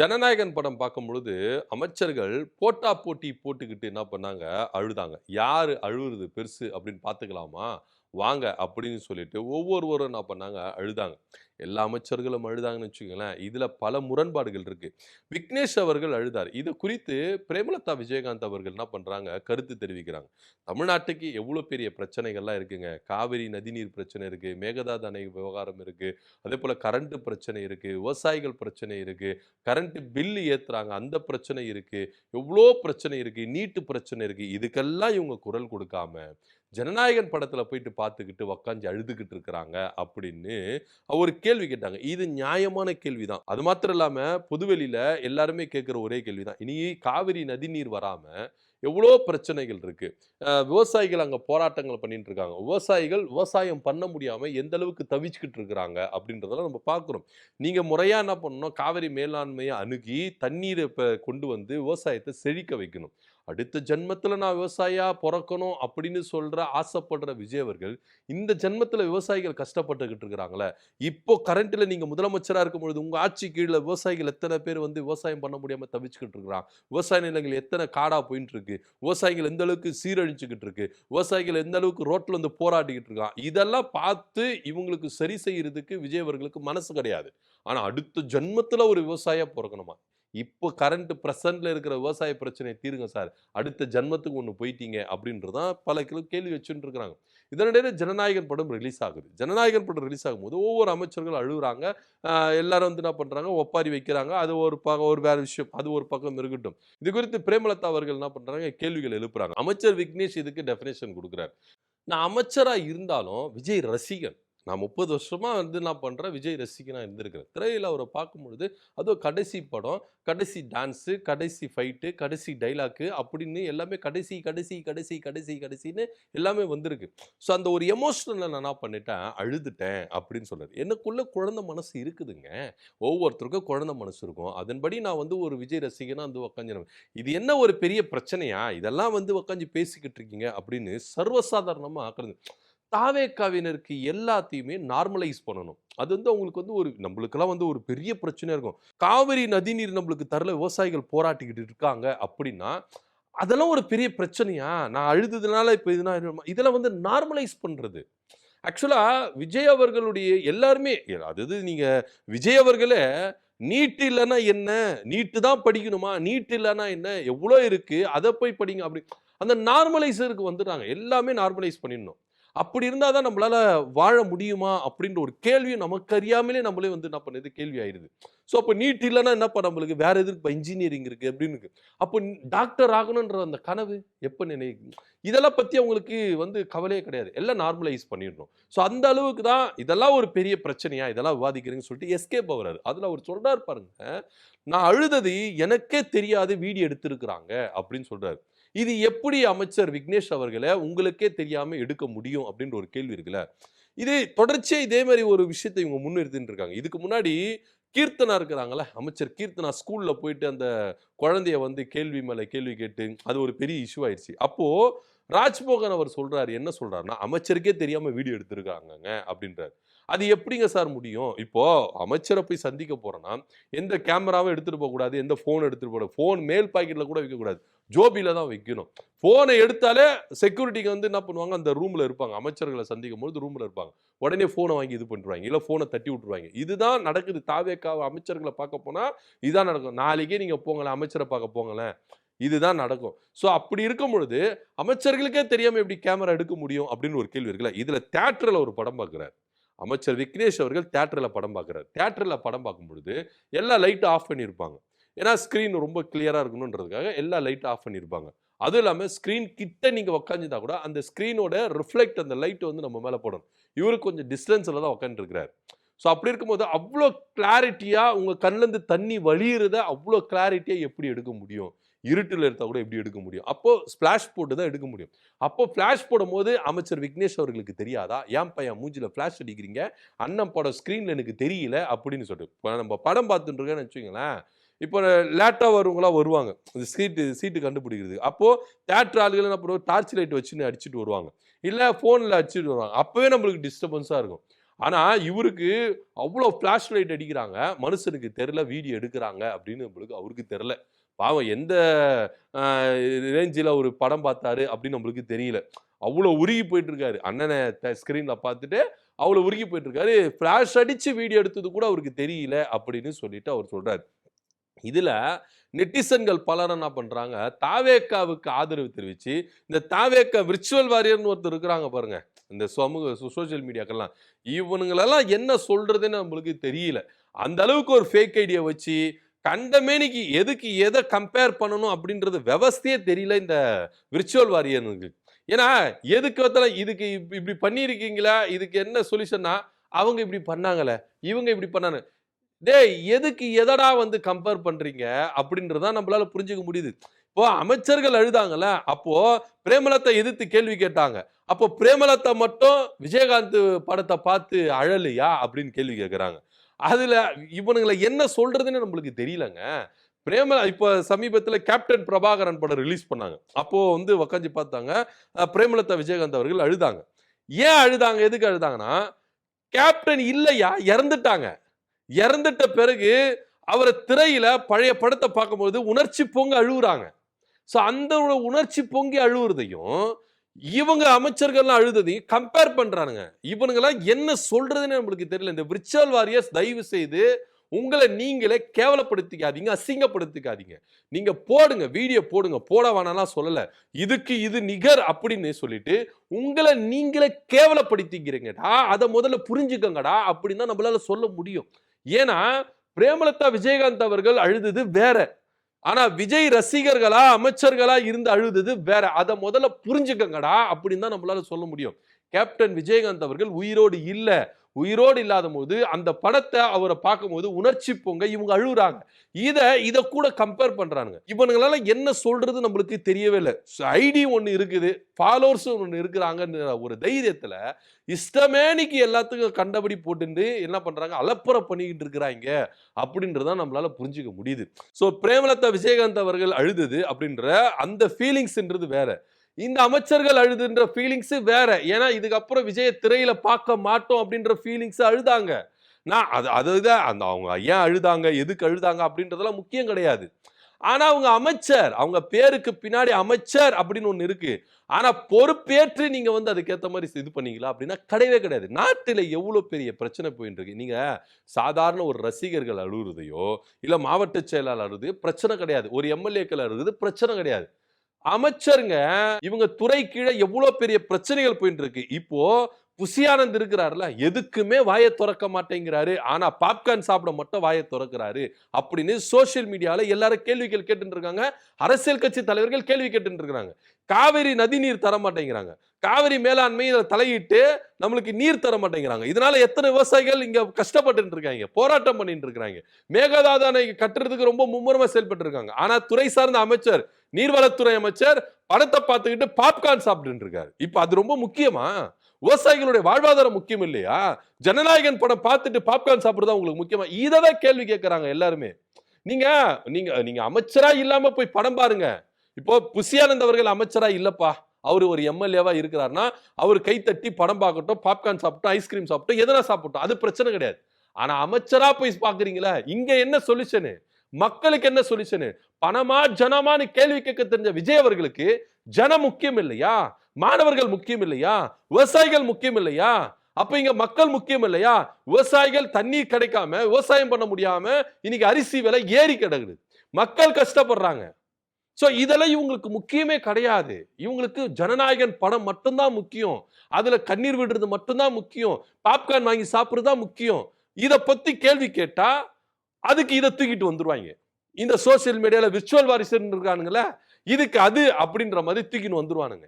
ஜனநாயகன் படம் பார்க்கும் பொழுது, அமைச்சர்கள் போட்டா போட்டி போட்டுக்கிட்டு என்ன பண்ணாங்க, அழுதாங்க. யாரு அழுவுறது பெருசு அப்படின்னு பார்த்துக்கலாமா? வாங்க அப்படின்னு சொல்லிட்டு ஒவ்வொருவரும் என்ன பண்ணாங்க, அழுதாங்க. எல்லா அமைச்சர்களும் அழுதாங்கன்னு வச்சுக்கங்களேன். இதுல பல முரண்பாடுகள் இருக்கு. விக்னேஷ் அவர்கள் அழுதார். இது குறித்து பிரேமலதா விஜயகாந்த் அவர்கள் என்ன பண்றாங்க, கருத்து தெரிவிக்கிறாங்க. தமிழ்நாட்டுக்கு எவ்வளோ பெரிய பிரச்சனைகள்லாம் இருக்குங்க. காவிரி நதிநீர் பிரச்சனை இருக்கு, மேகதாது அணை விவகாரம் இருக்கு, அதேபோல கரண்ட் பிரச்சனை இருக்கு, விவசாயிகள் பிரச்சனை இருக்கு, கரண்ட் பில் ஏத்துறாங்க. அந்த பிரச்சனை இருக்கு. எவ்ளோ பிரச்சனை இருக்கு. நீட்டு பிரச்சனை இருக்கு. இதுக்கெல்லாம் இவங்க குரல் கொடுக்காம, ஜனநாயகன் படத்துல போயிட்டு பார்த்துக்கிட்டு உக்காந்து அழுதுகிட்டு இருக்கிறாங்க அப்படின்னு ஒரு கேள்வி கேட்டாங்க. இது நியாயமான கேள்விதான். அது மாத்திரம் இல்லாம பொதுவெளியில எல்லாருமே கேட்கிற ஒரே கேள்விதான். இனி காவிரி நதிநீர் வராம எவ்வளோ பிரச்சனைகள் இருக்கு. விவசாயிகள் அங்க போராட்டங்கள் பண்ணிட்டு இருக்காங்க. விவசாயிகள் விவசாயம் பண்ண முடியாம எந்த அளவுக்கு தவிச்சுக்கிட்டு இருக்கிறாங்க அப்படின்றதெல்லாம் நம்ம பார்க்கிறோம். நீங்க முறையா என்ன பண்ணணும், காவிரி மேலாண்மைய அணுகி தண்ணீர கொண்டு வந்து விவசாயத்த செழிக்க வைக்கணும். அடுத்த ஜென்மத்துல நான் விவசாயியா பொறக்கணும் அப்படின்னு ஆசைப்படுற விஜய் அவர்கள், இந்த ஜென்மத்துல விவசாயிகள் கஷ்டப்பட்டுக்கிட்டு இருக்கிறாங்கல்ல, இப்போ கரண்ட்ல நீங்க முதலமைச்சரா இருக்கும்பொழுது உங்க ஆட்சி கீழ விவசாயிகள் எத்தன பேர் வந்து விவசாயம் பண்ண முடியாம தவிச்சுக்கிட்டு இருக்கிறாங்க. விவசாய நிலங்கள் எத்தன காடா போயிட்டு இருக்கு. விவசாயிகள் எந்த அளவுக்கு சீரழிச்சுக்கிட்டு இருக்கு. விவசாயிகள் எந்த அளவுக்கு ரோட்ல வந்து போராடிக்கிட்டு இருக்கான். இதெல்லாம் பார்த்து இவங்களுக்கு சரி செய்யறதுக்கு விஜய் அவர்களுக்கு மனசு கிடையாது. ஆனா அடுத்த ஜென்மத்துல ஒரு விவசாயியா பொறக்கணுமா? இப்போ கரண்ட் பிரசன்ட்ல இருக்கிற விவசாய பிரச்சனைய தீருங்க சார். அடுத்த ஜன்மத்துக்கு ஒண்ணு போயிட்டீங்க அப்படின்றது தான் பல கேள்வி வச்சுட்டு இருக்கிறாங்க. இதனிடையில ஜனநாயகன் படம் ரிலீஸ் ஆகுது. ஜனநாயகன் படம் ரிலீஸ் ஆகும்போது ஒவ்வொரு அமைச்சர்களும் அழுகுறாங்க. அ எல்லாரும் வந்து என்ன பண்றாங்க, ஒப்பாரி வைக்கிறாங்க. அது ஒரு வேற விஷயம். அது ஒரு பக்கம் இருக்கட்டும். இது குறித்து பிரேமலதா அவர்கள் என்ன பண்றாங்க, கேள்விகள் எழுப்புறாங்க. அமைச்சர் விக்னேஷ் இதுக்கு டெஃபினிஷன் குடுக்குறாரு. நான் அமைச்சரா இருந்தாலும் விஜய் ரசிகன். நான் 30 வருஷமா வந்து என்ன பண்றேன், விஜய் ரசிகனா இருந்திருக்கிறேன். திரையில அவர பார்க்கும்பொழுது, அதுவும் கடைசி படம், கடைசி டான்ஸு, கடைசி ஃபைட்டு, கடைசி டயலாக்கு அப்படின்னு எல்லாமே கடைசி, கடைசி, கடைசி, கடைசி, கடைசின்னு எல்லாமே வந்திருக்கு. ஸோ அந்த ஒரு எமோஷனல்ல நான் என்ன பண்ணிட்டேன், அழுதுட்டேன் அப்படின்னு சொல்றாரு. எனக்குள்ள குழந்தை மனசு இருக்குதுங்க. ஒவ்வொருத்தருக்கும் குழந்தை மனசு இருக்கும். அதன்படி நான் வந்து ஒரு விஜய் ரசிகனா வந்து உட்காந்துருவேன். இது என்ன ஒரு பெரிய பிரச்சனையா? இதெல்லாம் வந்து உட்காந்து பேசிக்கிட்டு இருக்கீங்க அப்படின்னு சர்வசாதாரணமா ஆக்குறது. தாவேக்காவினருக்கு எல்லாத்தையுமே நார்மலைஸ் பண்ணணும். அது வந்து அவங்களுக்கு வந்து ஒரு நம்மளுக்கெல்லாம் வந்து ஒரு பெரிய பிரச்சனையா இருக்கும். காவிரி நதிநீர் நம்மளுக்கு தரல விவசாயிகள் போராட்டிக்கிட்டு இருக்காங்க அப்படின்னா, அதெல்லாம் ஒரு பெரிய பிரச்சனையா? நான் அழுததுனால இப்ப இதெல்லாம் வந்து நார்மலைஸ் பண்றது. ஆக்சுவலா விஜய் அவர்களுடைய எல்லாருமே அதாவது நீங்க விஜய் அவர்களே நீட் இல்லன்னா என்ன? நீட் தான் படிக்கணுமா? நீட் இல்லன்னா என்ன? எவ்வளோ இருக்கு. அத போய் படிங்க அப்படி அந்த நார்மலைசருக்கு வந்துட்டாங்க. எல்லாமே நார்மலைஸ் பண்ணிடணும். அப்படி இருந்தா தான் நம்மளால வாழ முடியுமா? அப்படின்ற ஒரு கேள்வி நமக்கு அறியாமலே நம்மளே வந்து என்ன பண்ணுது கேள்வி ஆயிடுது. ஸோ அப்ப நீட் இல்லன்னா என்னப்பா நம்மளுக்கு வேற எதுக்குப்பா இன்ஜினியரிங் இருக்கு அப்படின்னு இருக்கு. அப்போ டாக்டர் ஆகணுன்ற அந்த கனவு எப்ப இதெல்லாம் பத்தி அவங்களுக்கு வந்து கவலையே கிடையாது. எல்லாம் நார்மலைஸ் பண்ணிடணும். ஸோ அந்த அளவுக்கு தான் இதெல்லாம் ஒரு பெரிய பிரச்சனையா? இதெல்லாம் விவாதிக்கிறீங்கன்னு சொல்லிட்டு எஸ்கேப் ஆகுறாரு. அதுல அவர் சொல்றாரு பாருங்க, "நான் அழுதது எனக்கே தெரியாது வீடியோ எடுத்திருக்கிறாங்க" அப்படின்னு சொல்றாரு. இது எப்படி அமைச்சர் விக்னேஷ் அவர்கள உங்களுக்கே தெரியாம எடுக்க முடியும் அப்படின்ற ஒரு கேள்வி இருக்குல்ல. இது தொடர்ச்சியா இதே மாரி ஒரு விஷயத்த இவங்க முன்னிறுத்திட்டு இருக்காங்க. இதுக்கு முன்னாடி கீர்த்தனா இருக்கிறாங்கல்ல, அமைச்சர் கீர்த்தனா ஸ்கூல்ல போயிட்டு அந்த குழந்தைய வந்து கேள்வி மேல கேள்வி கேட்டு, அது ஒரு பெரிய இஷ்யூ ஆயிருச்சு. அப்போ ராஜ்மோகன் அவர் சொல்றாரு, என்ன சொல்றாருன்னா, அமைச்சருக்கே தெரியாம வீடியோ எடுத்திருக்காங்கங்க அப்படின்றாரு. அது எப்படிங்க சார் முடியும்? இப்போ அமைச்சர போய் சந்திக்க போறோம்னா, எந்த கேமராவும் எடுத்துட்டு போகக்கூடாது, எந்த ஃபோனும் எடுத்துட்டு போகக்கூடாது. ஃபோன் மேல் பாக்கெட்ல கூட வைக்கக்கூடாது. ஜோபில தான் வைக்கணும். ஃபோன எடுத்தாலே செக்யூரிட்டிக்கு வந்து என்ன பண்ணுவாங்க, அந்த ரூம்ல இருப்பாங்க. அமைச்சர்கள சந்திக்கும்பொழுது ரூம்ல இருப்பாங்க. உடனே ஃபோன வாங்கி இது பண்ணிருவாய்ங்க. இல்ல ஃபோன தட்டி விட்டுருவாய்ங்க. இதுதான் நடக்குது. தாவேக்கா அமைச்சர்கள பார்க்க போனா, இதான் நடக்கும். நாளைக்கே நீங்க போங்களேன், அமைச்சர பார்க்க போங்களேன். இதுதான் நடக்கும். ஸோ அப்படி இருக்கும் பொழுது, அமைச்சர்களுக்கே தெரியாம எப்படி கேமரா எடுக்க முடியும்? அப்படின்னு ஒரு கேள்வி இருக்குல்ல. இதுல தியேட்டர்ல ஒரு படம் பார்க்கிறார். அமைச்சர் விக்னேஷ் அவர்கள் தியேட்டர்ல படம் பார்க்கிறார். தியேட்டர்ல படம் பார்க்கும் பொழுது, எல்லா லைட்டும் ஆஃப் பண்ணியிருப்பாங்க. ஏன்னா ஸ்க்ரீன் ரொம்ப கிளியரா இருக்கணுன்றதுக்காக எல்லா லைட்டும் ஆஃப் பண்ணியிருப்பாங்க. அதுவும் இல்லாம ஸ்க்ரீன் கிட்ட நீங்க உட்கார்ந்திருந்தா கூட, அந்த ஸ்க்ரீனோட ரிஃப்ளெக்ட் அந்த லைட் வந்து நம்ம மேல படும். இவரு கொஞ்சம் டிஸ்டன்ஸ்ல தான் உட்கார்ந்துருக்கிறாரு. ஸோ அப்படி இருக்கும்போது, அவ்ளோ கிளாரிட்டியா உங்க கண்லருந்து தண்ணி வழியிறத அவ்ளோ கிளாரிட்டியா எப்படி எடுக்க முடியும்? இருட்டுல எடுத்தா கூட எப்படி எடுக்க முடியும்? அப்போ ஸ்பிளாஷ் போட்டு தான் எடுக்க முடியும். அப்போ ஃபிளாஷ் போடும்போது அமைச்சர் விக்னேஷ் அவர்களுக்கு தெரியாதா? "ஏன்பா என் மூஞ்சில ஃபிளாஷ் அடிக்கிறீங்க? அண்ணன் படம் ஸ்க்ரீன்ல எனக்கு தெரியல" அப்படின்னு சொல்லிட்டு. இப்ப நம்ம படம் பார்த்துட்டு இருக்கோம்னு வச்சுக்கங்களேன், இப்போ லேட்டா வரவங்கலாம் வருவாங்க. இந்த சீட்டு கண்டுபிடிக்கிறதுக்கு. அப்போ தியேட்டர் ஆளுகள் என்ன பண்ணுவாங்க, டார்ச் லைட் வச்சுன்னு அடிச்சுட்டு வருவாங்க. இல்ல ஃபோன்ல அடிச்சுட்டு வருவாங்க. அப்பவே நம்மளுக்கு டிஸ்டர்பன்ஸா இருக்கும். ஆனா இவருக்கு அவ்வளோ ஃபிளாஷ் லைட் அடிக்கிறாங்க. மனுஷனுக்கு தெரியல வீடியோ எடுக்குறாங்க அப்படின்னு அவருக்கு தெரியல. பாவம் எந்த அ ரேஞ்சில ஒரு படம் பார்த்தாரு அப்படின்னு நம்மளுக்கு தெரியல. அவ்வளோ உருகி போயிட்டு இருக்காரு. அண்ணன ஸ்கிரீன்ல பார்த்துட்டு அவ்வளோ உருகி போயிட்டு இருக்காரு. ஃபிளாஷ் அடிச்சு வீடியோ எடுத்தது கூட அவருக்கு தெரியல அப்படின்னு சொல்லிட்டு அவர் சொல்றாரு. இதுல நெட்டிசன்கள் பலர் என்ன பண்றாங்க, தாவேகாவுக்கு ஆதரவு தெரிவிச்சு, இந்த தாவேகா விர்ச்சுவல் வாரியர்ன்னு ஒருத்தர் இருக்கிறாங்க பாருங்க. இந்த சோசியல் மீடியாக்கெல்லாம். இவனுங்களெல்லாம் என்ன சொல்றதுன்னு நம்மளுக்கு தெரியல. அந்த அளவுக்கு ஒரு ஃபேக் ஐடியா வச்சு, கண்டமேனிக்கு எதுக்கு எத கம்பேர் பண்ணணும் அப்படின்றது விவஸ்தையே தெரியல இந்த விர்ச்சுவல் வாரியனுக்கு. ஏன்னா, எதுக்கு இதுக்கு இப்படி பண்ணியிருக்கீங்களா? இதுக்கு என்ன சொல்யூஷன்னா, அவங்க இப்படி பண்ணாங்களே, இவங்க இப்படி பண்ணாங்க. டேய் எதுக்கு எதடா கம்பேர் பண்றீங்க அப்படின்றத நம்மளால புரிஞ்சுக்க முடியுது. இப்போ அமைச்சர்கள் அழுதாங்கல்ல, அப்போ பிரேமலதா எதிர்த்து கேள்வி கேட்டாங்க. அப்போ பிரேமலதா மட்டும் விஜயகாந்த் படத்தை பார்த்து அழலையா அப்படின்னு கேள்வி கேட்கிறாங்க. அதுல இவனுங்கள என்ன சொல்றதுன்னு நம்மளுக்கு தெரியலங்க. இப்ப சமீபத்துல கேப்டன் பிரபாகரன் படம் ரிலீஸ் பண்ணாங்க. அப்போ உக்காந்து பார்த்தாங்க. பிரேமலதா விஜயகாந்த் அவர்கள் அழுதாங்க. ஏன் அழுதாங்க? எதுக்கு அழுதாங்கன்னா, கேப்டன் இல்லையா, இறந்துட்டாங்க. இறந்துட்ட பிறகு அவரை திரையில பழைய படத்தை பார்க்கும்போது உணர்ச்சி பொங்கி அழுகுறாங்க. சோ அந்த உணர்ச்சி பொங்கி அழுவுறதையும் இவங்க அமைச்சர்கள்லாம் அழுததையும் கம்பேர் பண்றானுங்க. இவனுங்கெல்லாம் என்ன சொல்றதுன்னு நம்மளுக்கு தெரியல. இந்த விர்ச்சுவல் வாரியர்ஸ் தயவு செய்து உங்களை நீங்களே கேவலப்படுத்திக்காதீங்க, அசிங்கப்படுத்திக்காதீங்க. நீங்க போடுங்க, வீடியோ போடுங்க, போட வேணாம்லாம் சொல்லல. இதுக்கு இது நிகர் அப்படின்னு சொல்லிட்டு உங்களை நீங்களே கேவலப்படுத்திக்கிறீங்கடா. அதை முதல்ல புரிஞ்சுக்கங்கடா அப்படின்னு தான் நம்மளால சொல்ல முடியும். ஏன்னா பிரேமலதா விஜயகாந்த் அவர்கள் அழுதது வேற. ஆனா விஜய் ரசிகர்களா அமைச்சர்களா இருந்து அழுதது வேற. அதை முதல்ல புரிஞ்சுக்கங்கடா அப்படின்னு தான் நம்மளால சொல்ல முடியும். கேப்டன் விஜயகாந்த் அவர்கள் உயிரோடு இல்ல. உயிரோடு இல்லாத போது அந்த படத்தை அவரை பார்க்கும்போது உணர்ச்சி பொங்க இவங்க அழுகுறாங்க. இத கூட கம்பேர் பண்றாங்க. இவனுங்களால என்ன சொல்றது நம்மளுக்கு தெரியவே இல்லை. ஐடி ஒன்னு இருக்குது, ஃபாலோவர்ஸ் ஒன்னு இருக்கிறாங்கன்ற ஒரு தைரியத்துல இஷ்டமேனிக்கு எல்லாத்துக்கும் கண்டபடி போட்டு என்ன பண்றாங்க, அலப்பறை பண்ணிக்கிட்டு இருக்கிறாங்க அப்படின்றத நம்மளால புரிஞ்சுக்க முடியுது. சோ பிரேமலதா விஜயகாந்த் அவர்கள் அழுதது அப்படின்ற அந்த ஃபீலிங்ஸ்ன்றது வேற. இந்த அமைச்சர்கள் அழுதுன்ற ஃபீலிங்ஸ் வேற. ஏன்னா இதுக்கப்புறம் விஜய திரையில பார்க்க மாட்டோம் அப்படின்ற ஃபீலிங்ஸ் அழுதாங்க. நான் அதுதான் அவங்க ஏன் அழுதாங்க, எதுக்கு அழுதாங்க அப்படின்றதெல்லாம் முக்கியம் கிடையாது. ஆனா அவங்க அமைச்சர், அவங்க பேருக்கு பின்னாடி அமைச்சர் அப்படின்னு ஒண்ணு இருக்கு. ஆனா பொறுப்பேற்று நீங்க அதுக்கேத்த மாதிரி இது பண்ணீங்களா அப்படின்னா கிடையவே கிடையாது. நாட்டுல எவ்வளவு பெரிய பிரச்சனை போயிட்டு இருக்கு. நீங்க சாதாரண ஒரு ரசிகர்கள் அழுகுறதையோ இல்ல மாவட்ட செயலாளர் அழுது பிரச்சனை கிடையாது. ஒரு எம்எல்ஏக்கள் அழுகுது பிரச்சனை கிடையாது. அமைச்சருங்க இவங்க துறை கீழே எவ்வளவு பெரிய பிரச்சனைகள் போயிட்டு இருக்கு. இப்போ புசியானந்த் இருக்கிறாருல, எதுக்குமே வாயை திறக்க மாட்டேங்கிறாரு. ஆனா பாப்கார்ன் சாப்பிட மட்டும் வாயை திறக்கிறாரு அப்படின்னு சோசியல் மீடியால எல்லாரும் கேள்விகள் கேட்டு இருக்காங்க. அரசியல் கட்சி தலைவர்கள் கேள்வி கேட்டு இருக்காங்க. காவிரி நதி நீர் தர மாட்டேங்கிறாங்க. காவிரி மேலாண்மை தலையிட்டு நம்மளுக்கு நீர் தர மாட்டேங்கிறாங்க. இதனால எத்தனை விவசாயிகள் இங்க கஷ்டப்பட்டு இருக்காங்க, போராட்டம் பண்ணிட்டு இருக்காங்க. மேகதாது அணை கட்டுறதுக்கு ரொம்ப மும்முரமா செயல்பட்டு இருக்காங்க. ஆனா துறை சார்ந்த அமைச்சர், நீர்வளத்துறை அமைச்சர் படத்தை பார்த்துக்கிட்டு பாப்கார்ன் சாப்பிட்டு இருக்காரு. இப்ப அது ரொம்ப முக்கியமா? விவசாயிகளுடைய வாழ்வாதாரம் முக்கியம் இல்லையா? ஜனநாயகன் படம் பார்த்துட்டு பாப்கார்ன் சாப்பிடுறதா உங்களுக்கு முக்கியமா? இததான் கேள்வி கேட்கறாங்க எல்லாருமே. நீங்க நீங்க நீங்க அமைச்சரா இல்லாம போய் படம் பாருங்க. இப்போ புசியானந்த் அவர்கள் அமைச்சரா இல்லப்பா, அவரு ஒரு எம்எல்ஏவா இருக்கிறார்னா அவர் கைத்தட்டி படம் பார்க்கட்டும், பாப்கார்ன் சாப்பிட்டோம், ஐஸ்கிரீம் சாப்பிட்டோம், எதனா சாப்பிட்டோம், அது பிரச்சனை கிடையாது. ஆனா அமைச்சரா போய் பாக்குறீங்களா, இங்க என்ன சொல்யூஷன்? மக்களுக்கு என்ன சொல்யூஷன்? பணமா ஜனமான்னு கேள்வி கேட்க தெரிஞ்ச விஜய் அவர்களுக்கு ஜனம் முக்கியம் இல்லையா? மாணவர்கள் முக்கியம் இல்லையா? விவசாயிகள் முக்கியம் இல்லையா? அப்ப இங்க மக்கள் முக்கியம் இல்லையா? விவசாயிகள் தண்ணீர் கிடைக்காம விவசாயம் பண்ண முடியாம இன்னைக்கு அரிசி விலை ஏறி கிடக்குது. மக்கள் கஷ்டப்படுறாங்க. சோ இதெல்லாம் இவங்களுக்கு முக்கியமே கிடையாது. இவங்களுக்கு ஜனநாயகன் படம் மட்டும்தான் முக்கியம். அதுல கண்ணீர் விடுறது மட்டும்தான் முக்கியம். பாப்கார்ன் வாங்கி சாப்பிடுறது தான் முக்கியம். இத பத்தி கேள்வி கேட்டா அதுக்கு இதை தூக்கிட்டு வந்துருவாங்க. இந்த சோசியல் மீடியால விர்ச்சுவல் வாரிசர் இருக்கானுங்கள, இதுக்கு அது அப்படின்ற மாதிரி தூக்கிட்டு வந்துருவானுங்க.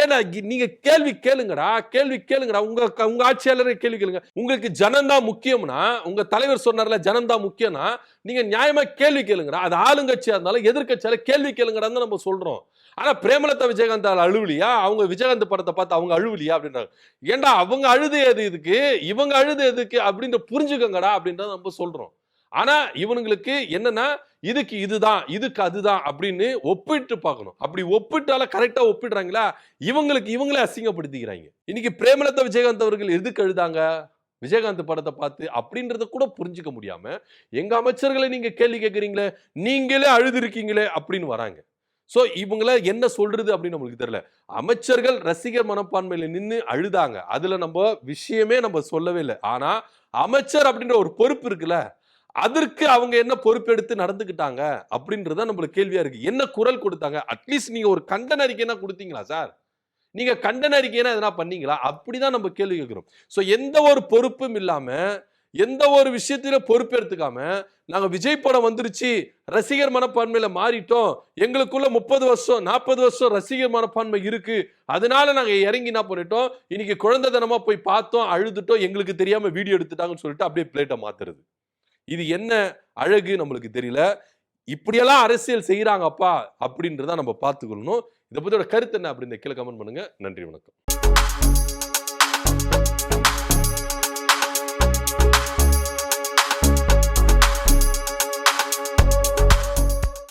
ஏன்னா நீங்க கேள்வி கேளுங்கடா, கேள்வி கேளுங்கடா. உங்க ஆட்சியாளரே கேள்வி கேளுங்க. உங்களுக்கு ஜனம் தான் முக்கியம்னா, உங்க தலைவர் சொன்னார்ல ஜனம் தான் முக்கியம்னா, நீங்க நியாயமா கேள்வி கேளுங்கடா. அது ஆளுங்கட்சியா இருந்தாலும் எதிர்கட்சியால கேள்வி கேளுங்கடான்னு நம்ம சொல்றோம். ஆனா பிரேமலதா விஜயகாந்த் அழுவலியா? அவங்க விஜயகாந்த் படத்தை பார்த்து அவங்க அழுவலியா அப்படின்றாங்க. ஏண்டா அவங்க அழுது எது இதுக்கு, இவங்க அழுது எதுக்கு அப்படின்ற புரிஞ்சுக்கங்கடா அப்படின்றத நம்ம சொல்றோம். ஆனா இவனுங்களுக்கு என்னன்னா இதுக்கு இதுதான், இதுக்கு அதுதான் அப்படின்னு ஒப்பிட்டு பார்க்கணும். அப்படி ஒப்பிட்டால கரெக்டா ஒப்பிடுறாங்களா, இவங்களே அசிங்கப்படுத்திக்கிறாங்க. இன்னைக்கு பிரேமலதா விஜயகாந்த் அவர்கள் எதுக்கு அழுதாங்க? விஜயகாந்த் படத்தை பார்த்து அப்படின்றத கூட புரிஞ்சுக்க முடியாம, எங்க அமைச்சர்களை நீங்க கேள்வி கேட்கிறீங்களே, நீங்களே அழுதுருக்கீங்களே அப்படின்னு வராங்க. சோ இவங்கள என்ன சொல்றது அப்படின்னு நம்மளுக்கு தெரியல. அமைச்சர்கள் ரசிகர் மனப்பான்மையில நின்னு அழுதாங்க. அதுல விஷயமே சொல்லவே இல்ல. ஆனா அமைச்சர் அப்படின்ற ஒரு பொறுப்பு இருக்குல்ல, அதற்கு அவங்க என்ன பொறுப்பெடுத்து நடந்துக்கிட்டாங்க அப்படின்றது நம்மளுக்கு கேள்வியா இருக்கு. என்ன குரல் கொடுத்தாங்க? அட்லீஸ்ட் நீங்க ஒரு கண்டன அறிக்கைனா குடுத்தீங்களா சார்? நீங்க கண்டன அறிக்கைனா எதனா பண்ணீங்களா? அப்படிதான் நம்ம கேள்வி கேட்கிறோம். சோ எந்த ஒரு பொறுப்பும் இல்லாம, எந்த ஒரு விஷயத்திலும் பொறுப்பெடுத்துக்காம, நாங்க விஜய் படம் வந்துருச்சு, ரசிகர் மனப்பான்மையில மாறிட்டோம். எங்களுக்குள்ள 30 வருஷம், 40 வருஷம் ரசிகர் மனப்பான்மை இருக்கு. அதனால நாங்க இறங்கி என்ன பண்ணிட்டோம், இன்னைக்கு குழந்தைத்தனமா போய் பார்த்தோம், அழுதுட்டோம், எங்களுக்கு தெரியாம வீடியோ எடுத்துட்டாங்கன்னு சொல்லிட்டு அப்படியே பிளேட்ட மாத்துறது. இது என்ன அழகு நம்மளுக்கு தெரியல. இப்படியெல்லாம் அரசியல் செய்றாங்கப்பா அப்படின்றத நம்ம பார்த்துக்கொள்ளணும். இத பத்தியோட கருத்து என்ன அப்படின்னு கீழ கமெண்ட் பண்ணுங்க. நன்றி, வணக்கம்.